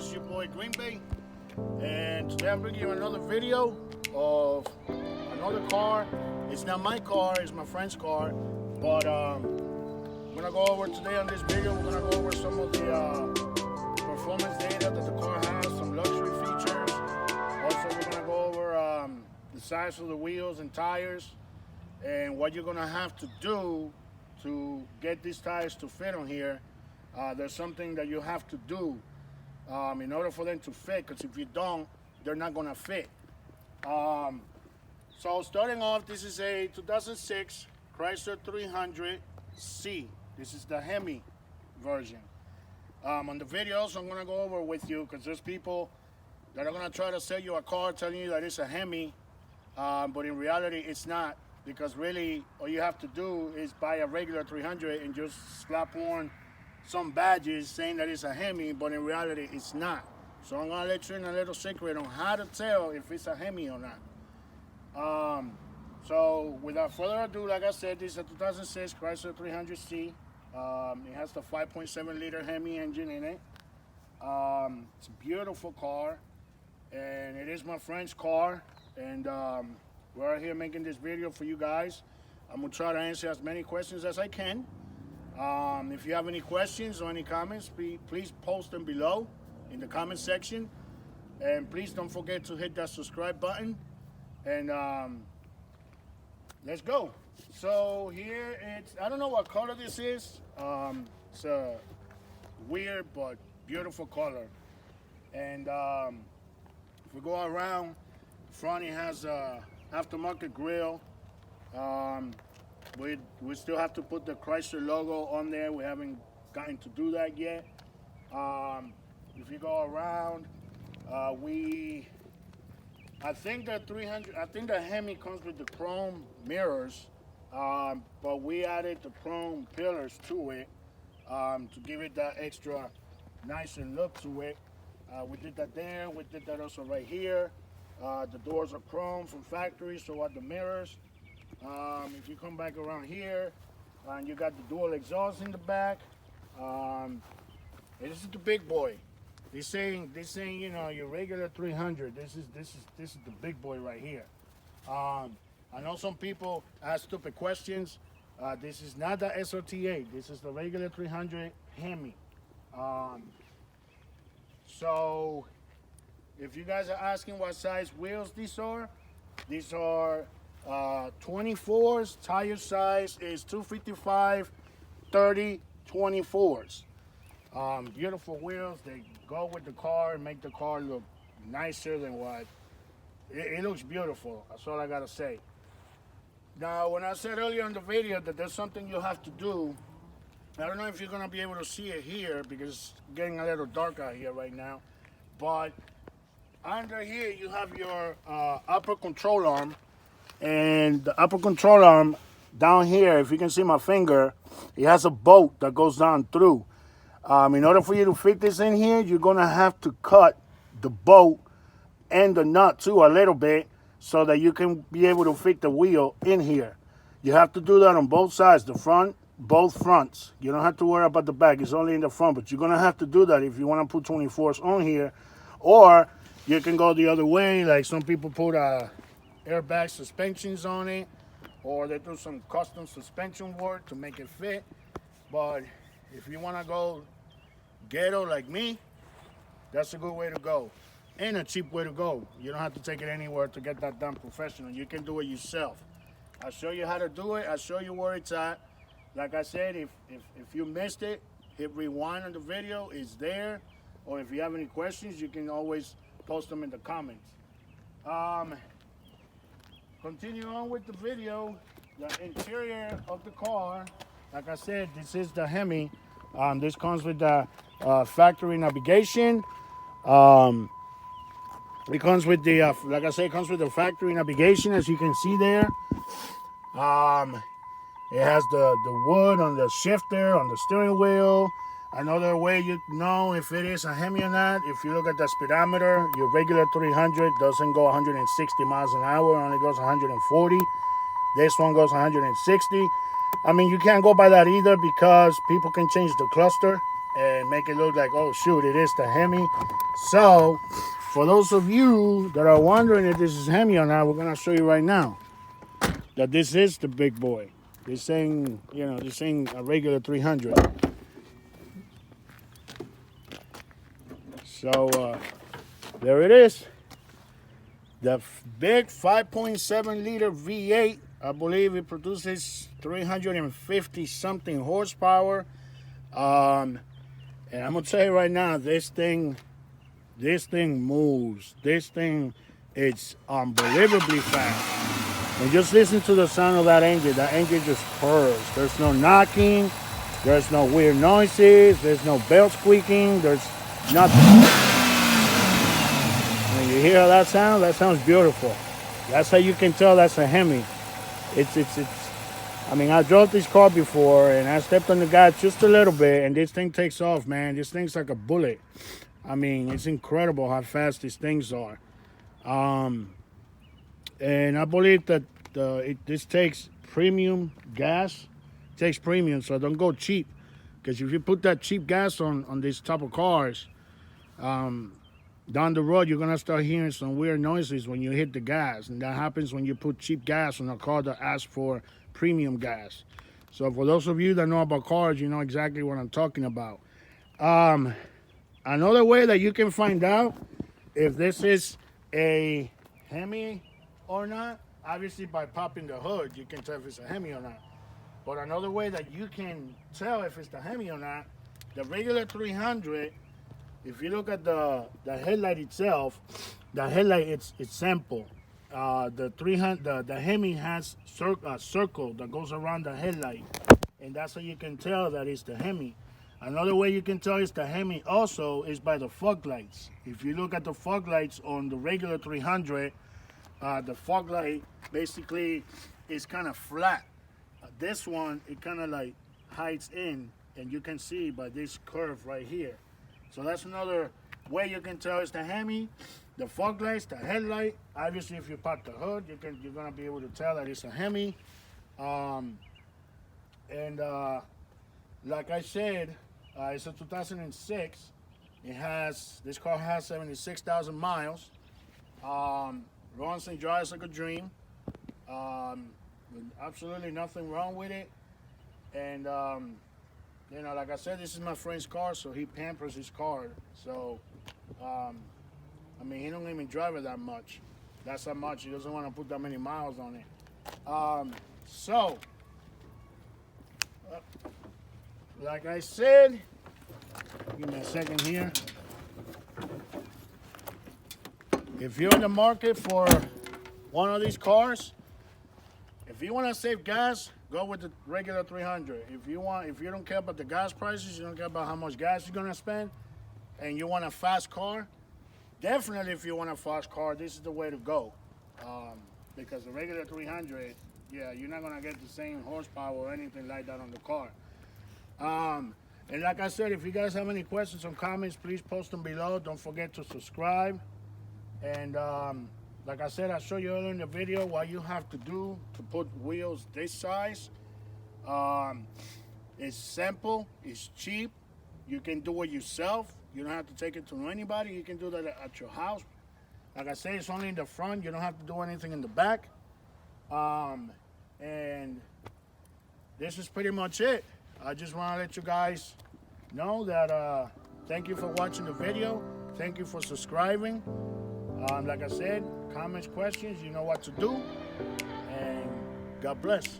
is your boy Green Bay, and today I'm bringing you another video of another car. It's not my car, it's my friend's car, but I'm gonna go over today on this video. We're gonna go over some of the performance data that the car has, some luxury features. Also, we're gonna go over the size of the wheels and tires, and what you're gonna have to do to get these tires to fit on here. There's something that you have to do in order for them to fit, because if you don't, they're not gonna fit. So starting off, this is a 2006 Chrysler 300C. This is the Hemi version. On the videos I'm gonna go over with you, because there's people that are gonna try to sell you a car telling you that it's a Hemi, but in reality it's not, because really all you have to do is buy a regular 300 and just slap on some badges saying that it's a Hemi, but in reality it's not. So I'm gonna let you in a little secret on how to tell if it's a Hemi or not. So without further ado, like I said, this is a 2006 Chrysler 300C. It has the 5.7 liter Hemi engine in it. It's a beautiful car, and it is my friend's car, and we're out here making this video for you guys. I'm gonna try to answer as many questions as I can. If you have any questions or any comments, please post them below in the comment section. And please don't forget to hit that subscribe button. And let's go. So here I don't know what color this is. It's a weird but beautiful color. And if we go around, the front it has a aftermarket grille. We still have to put the Chrysler logo on there. We haven't gotten to do that yet. If you go around, I think the Hemi comes with the chrome mirrors, but we added the chrome pillars to it to give it that extra nicer look to it. We did that there. We did that also right here. The doors are chrome from factory, so are the mirrors. If you come back around here, and you got the dual exhaust in the back. This is the big boy. They're saying, you know, your regular 300. This is the big boy right here. I know some people ask stupid questions. This is not the SRT8. This is the regular 300 Hemi. So if you guys are asking what size wheels these are 24s. Tire size is 255 30 24s. Beautiful wheels. They go with the car and make the car look nicer than what it looks beautiful. That's all I gotta say. Now, when I said earlier in the video that there's something you have to do, I don't know if you're gonna be able to see it here because it's getting a little dark out here right now, but under here you have your upper control arm. And the upper control arm down here, if you can see my finger, it has a bolt that goes down through. In order for you to fit this in here, you're gonna have to cut the bolt and the nut too a little bit so that you can be able to fit the wheel in here. You have to do that on both sides, the front, both fronts. You don't have to worry about the back, it's only in the front, but you're gonna have to do that if you wanna put 24s on here. Or you can go the other way, like some people put airbag suspensions on it, or they do some custom suspension work to make it fit. But if you want to go ghetto like me, that's a good way to go, and a cheap way to go. You don't have to take it anywhere to get that done professional. You can do it yourself. I'll show you how to do it. I'll show you where it's at. Like I said, if you missed it, hit rewind on the video. It's there. Or if you have any questions, you can always post them in the comments. Continue on with the video. The interior of the car, like I said, this is the Hemi. This comes with the factory navigation. It comes with the, like I said, it comes with the factory navigation, as you can see there. It has the wood on the shifter, on the steering wheel. Another way you know if it is a Hemi or not, if you look at the speedometer, your regular 300 doesn't go 160 miles an hour, only goes 140. This one goes 160. I mean, you can't go by that either because people can change the cluster and make it look like, oh shoot, it is the Hemi. So for those of you that are wondering if this is Hemi or not, we're gonna show you right now that this is the big boy. This ain't, this ain't a regular 300. So there it is. The big 5.7 liter V8. I believe it produces 350 something horsepower. And I'm gonna tell you right now, this thing moves. This thing, it's unbelievably fast. And just listen to the sound of that engine. That engine just purrs. There's no knocking. There's no weird noises. There's no belt squeaking. There's nothing. When you hear that sound, that sounds beautiful. That's how you can tell that's a Hemi. I mean, I drove this car before and I stepped on the gas just a little bit and this thing takes off, man. This thing's like a bullet. I mean, it's incredible how fast these things are. And I believe that this takes premium gas. It takes premium, so don't go cheap. Because if you put that cheap gas on these type of cars, down the road, you're going to start hearing some weird noises when you hit the gas. And that happens when you put cheap gas on a car that asks for premium gas. So for those of you that know about cars, you know exactly what I'm talking about. Another way that you can find out if this is a Hemi or not, obviously by popping the hood, you can tell if it's a Hemi or not. But another way that you can tell if it's the Hemi or not, the regular 300, if you look at the headlight itself, the headlight it's simple. The Hemi has a circle that goes around the headlight, and that's how you can tell that it's the Hemi. Another way you can tell it's the Hemi also is by the fog lights. If you look at the fog lights on the regular 300, the fog light basically is kind of flat. This one, it kind of like hides in, and you can see by this curve right here. So that's another way you can tell it's the Hemi. The fog lights, the headlight. Obviously, if you pop the hood, you're gonna be able to tell that it's a Hemi. Like I said, it's a 2006. This car has 76,000 miles. Runs and drives like a dream. Absolutely nothing wrong with it. And like I said, this is my friend's car, so he pampers his car. So, I mean, he don't even drive it that much. That's how much. He doesn't want to put that many miles on it. Like I said, give me a second here. If you're in the market for one of these cars, if you want to save gas, go with the regular 300. If you don't care about the gas prices, you don't care about how much gas you're gonna spend, and you want a fast car, definitely if you want a fast car, this is the way to go. Because the regular 300, yeah, you're not gonna get the same horsepower or anything like that on the car. And like I said, if you guys have any questions or comments, please post them below. Don't forget to subscribe. And like I said, I showed you earlier in the video what you have to do to put wheels this size. It's simple, it's cheap. You can do it yourself. You don't have to take it to anybody. You can do that at your house. Like I said, it's only in the front. You don't have to do anything in the back. And this is pretty much it. I just want to let you guys know that thank you for watching the video. Thank you for subscribing. Like I said, comments, questions, you know what to do. And God bless.